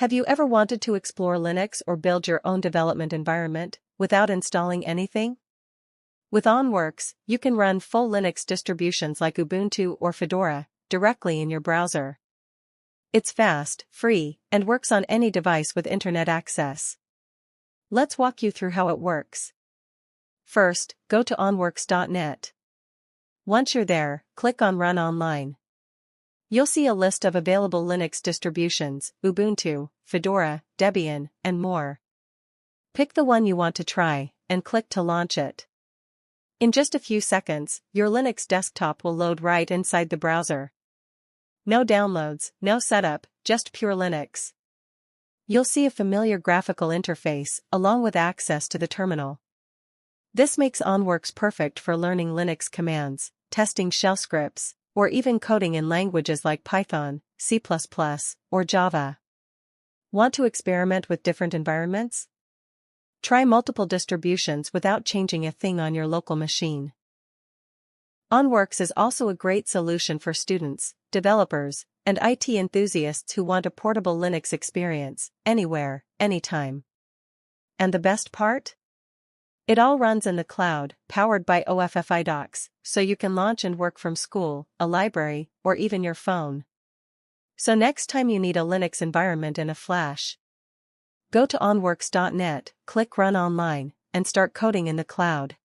Have you ever wanted to explore Linux or build your own development environment without installing anything? With OnWorks, you can run full Linux distributions like Ubuntu or Fedora directly in your browser. It's fast, free, and works on any device with internet access. Let's walk you through how it works. First, go to onworks.net. Once you're there, click on Run Online. You'll see a list of available Linux distributions, Ubuntu, Fedora, Debian, and more. Pick the one you want to try, and click to launch it. In just a few seconds, your Linux desktop will load right inside the browser. No downloads, no setup, just pure Linux. You'll see a familiar graphical interface, along with access to the terminal. This makes OnWorks perfect for learning Linux commands, testing shell scripts, or even coding in languages like Python, C++, or Java. Want to experiment with different environments? Try multiple distributions without changing a thing on your local machine. OnWorks is also a great solution for students, developers, and IT enthusiasts who want a portable Linux experience, anywhere, anytime. And the best part? It all runs in the cloud, powered by OFFI docks, so you can launch and work from school, a library, or even your phone. So next time you need a Linux environment in a flash, go to onworks.net, click Run Online, and start coding in the cloud.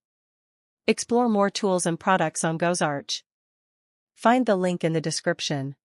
Explore more tools and products on GozArch. Find the link in the description.